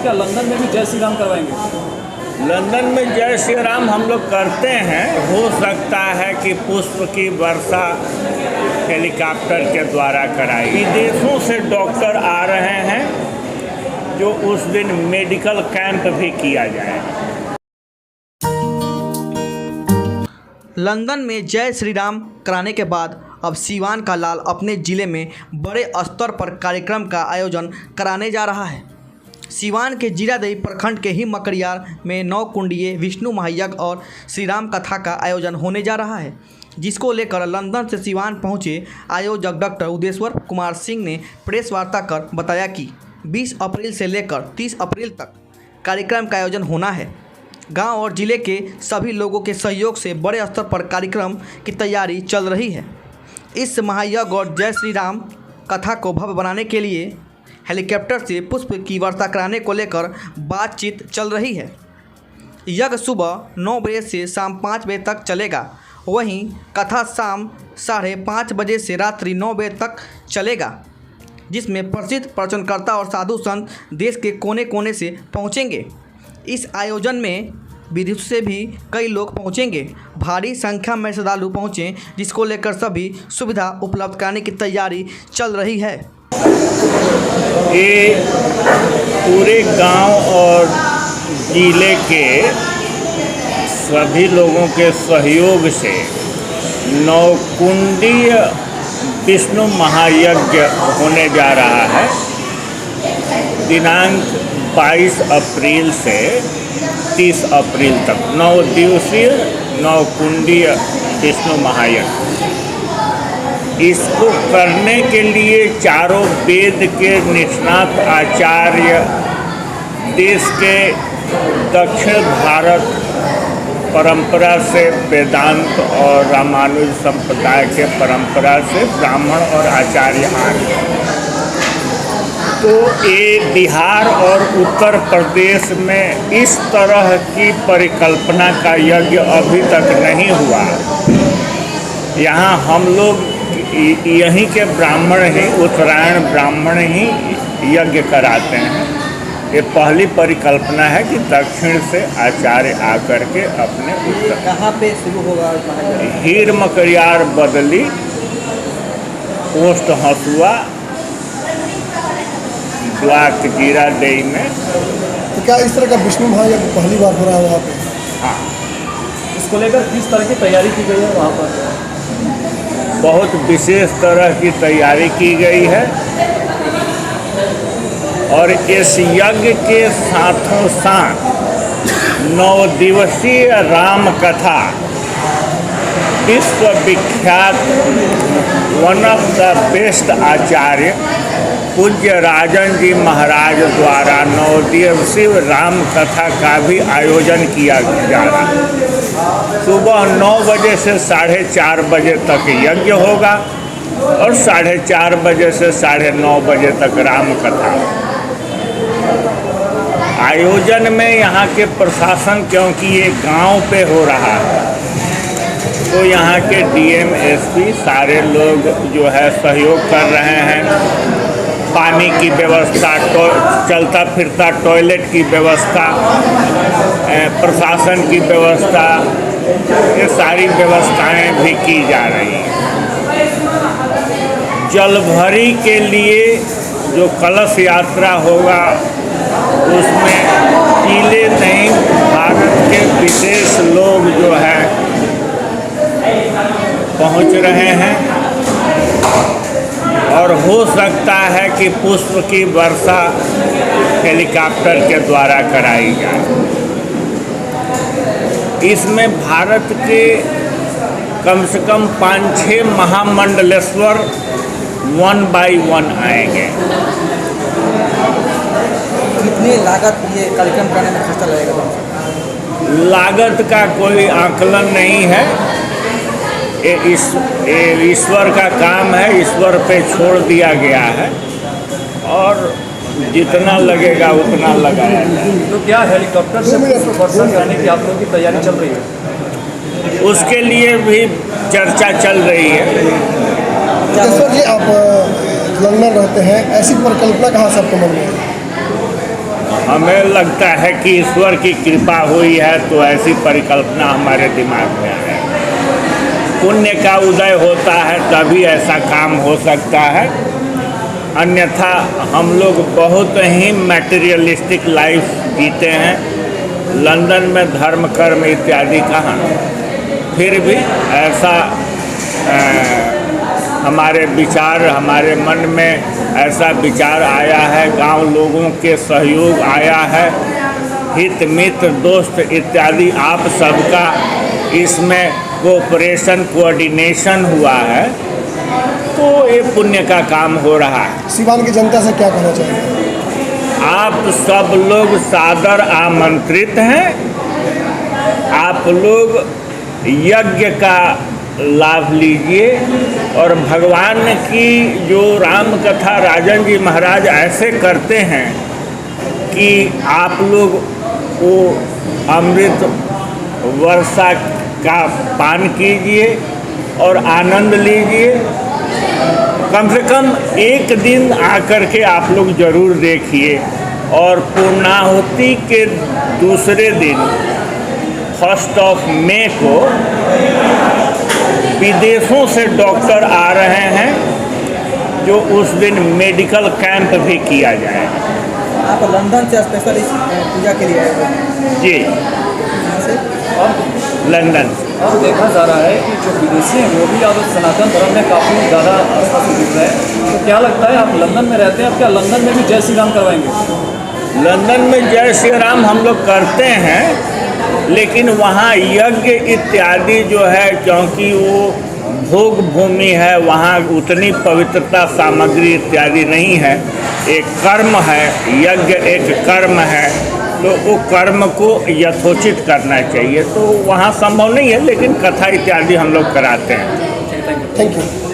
क्या लंदन में भी जय श्री राम करवाएंगे? लंदन में जय श्री राम हम लोग करते हैं। हो सकता है कि पुष्प की वर्षा हेलीकॉप्टर के द्वारा कराई। विदेशों से डॉक्टर आ रहे हैं जो उस दिन मेडिकल कैंप भी किया जाए। लंदन में जय श्री राम कराने के बाद अब सीवान का लाल अपने ज़िले में बड़े स्तर पर कार्यक्रम का आयोजन कराने जा रहा है। सीवान के जीरादेई प्रखंड के ही मकड़ियार में 9 कुंडीय विष्णु महायज्ञ और श्री राम कथा का आयोजन होने जा रहा है, जिसको लेकर लंदन से सीवान पहुंचे आयोजक डॉक्टर उदेश्वर कुमार सिंह ने प्रेस वार्ता कर बताया कि 20 अप्रैल से लेकर 30 अप्रैल तक कार्यक्रम का आयोजन होना है। गांव और जिले के सभी लोगों के सहयोग से बड़े स्तर पर कार्यक्रम की तैयारी चल रही है। इस महायज्ञ और जय श्री राम कथा को भव्य बनाने के लिए हेलीकॉप्टर से पुष्प की वर्षा कराने को लेकर बातचीत चल रही है। यज्ञ सुबह 9 बजे से शाम 5 बजे तक चलेगा। वहीं कथा शाम 5:30 बजे से रात्रि 9 बजे तक चलेगा, जिसमें प्रसिद्ध प्रवचनकर्ता और साधु संत देश के कोने कोने से पहुंचेंगे। इस आयोजन में विदेश से भी कई लोग पहुंचेंगे। भारी संख्या में श्रद्धालु पहुंचे, जिसको लेकर सभी सुविधा उपलब्ध कराने की तैयारी चल रही है। ये पूरे गांव और जिले के सभी लोगों के सहयोग से 9 कुंडीय विष्णु महायज्ञ होने जा रहा है। दिनांक 22 अप्रैल से 30 अप्रैल तक 9 दिवसीय 9 कुंडीय विष्णु महायज्ञ। इसको करने के लिए चारों वेद के निष्णात आचार्य, देश के दक्षिण भारत परंपरा से वेदांत और रामानुज संप्रदाय के परंपरा से ब्राह्मण और आचार्य आ रहे। तो ये बिहार और उत्तर प्रदेश में इस तरह की परिकल्पना का यज्ञ अभी तक नहीं हुआ। यहाँ हम लोग यहीं के ब्राह्मण ही, उत्तरायण ब्राह्मण ही यज्ञ कराते हैं। ये पहली परिकल्पना है कि दक्षिण से आचार्य आकर के अपने उत्तर। कहाँ पे शुरू होगा? हीर मकड़ियार बदली, पोस्ट हंसुआ, ब्लॉक जीरादेई में। तो क्या इस तरह का विष्णु महायज्ञ पहली बार हो रहा है वहाँ पे? हाँ, इसको लेकर किस तरह की तैयारी की गई है वहाँ पर? बहुत विशेष तरह की तैयारी की गई है और इस यज्ञ के साथों साथ 9 दिवसीय राम कथा विश्वविख्यात वन ऑफ द बेस्ट आचार्य पूज्य राजन जी महाराज द्वारा 9 दिवसीय राम कथा का भी आयोजन किया जा रहा है। सुबह 9 बजे से 4:30 बजे तक यज्ञ होगा और 4:30 बजे से 9:30 बजे तक राम कथा। आयोजन में यहाँ के प्रशासन, क्योंकि ये गांव पे हो रहा है, तो यहाँ के डीएम एसपी सारे लोग जो है सहयोग कर रहे हैं। पानी की व्यवस्था, चलता फिरता टॉयलेट की व्यवस्था, प्रशासन की व्यवस्था, ये सारी व्यवस्थाएं भी की जा रही हैं। जलभरी के लिए जो कलश यात्रा होगा उसमें जिले नहीं, भारत के विदेश लोग जो है पहुंच रहे हैं और हो सकता है कि पुष्प की वर्षा हेलीकॉप्टर के द्वारा कराई जाए। इसमें भारत के कम से कम 5-6 महामंडलेश्वर 1 by 1 आएंगे। कितनी लागत ये कार्यक्रम करने में खर्चा लगेगा? लागत का कोई आकलन नहीं है। ये ईश्वर का काम है, ईश्वर पे छोड़ दिया गया है और जितना लगेगा उतना लगाया जाए। तो क्या हेलीकॉप्टर से वर्षा कराने की आप लोगों की तैयारी चल रही है? उसके लिए भी चर्चा चल रही है। जी, आप लंदन रहते हैं, ऐसी परिकल्पना कहाँ से आपके मन में है? हमें लगता है कि ईश्वर की कृपा हुई है तो ऐसी परिकल्पना हमारे दिमाग में है। पुण्य का उदय होता है तभी ऐसा काम हो सकता है, अन्यथा हम लोग बहुत ही मटेरियलिस्टिक लाइफ जीते हैं। लंदन में धर्म कर्म इत्यादि कहाँ, फिर भी ऐसा हमारे विचार, हमारे मन में ऐसा विचार आया है, गांव लोगों के सहयोग आया है, हित मित्र दोस्त इत्यादि आप सबका इसमें कोऑपरेशन कोऑर्डिनेशन हुआ है, तो ये पुण्य का काम हो रहा है। सिवान की जनता से क्या कहना चाहेंगे? आप सब लोग सादर आमंत्रित हैं। आप लोग यज्ञ का लाभ लीजिए और भगवान की जो राम कथा राजन जी महाराज ऐसे करते हैं कि आप लोग वो अमृत वर्षा का पान कीजिए और आनंद लीजिए। कम से कम एक दिन आकर के आप लोग ज़रूर देखिए। और पूर्णाहुति के दूसरे दिन 1 मई को विदेशों से डॉक्टर आ रहे हैं, जो उस दिन मेडिकल कैंप भी किया जाएगा। आप लंदन से स्पेशल इस पूजा के लिए आए हो? जी, लंदन से। अब देखा जा रहा है कि जो विदेशी हैं वो भी अब सनातन धर्म में काफ़ी ज़्यादा आस्था से जुड़ रहे हैं। तो क्या लगता है, आप लंदन में रहते हैं, अब क्या लंदन में भी जय श्री राम करवाएंगे? लंदन में जय श्री राम हम लोग करते हैं, लेकिन वहाँ यज्ञ इत्यादि जो है, क्योंकि वो भोग भूमि है, वहाँ उतनी पवित्रता सामग्री इत्यादि नहीं है। एक कर्म है, यज्ञ एक कर्म है, तो वो कर्म को यथोचित करना चाहिए। तो वहाँ संभव नहीं है, लेकिन कथा इत्यादि हम लोग कराते हैं। Thank you.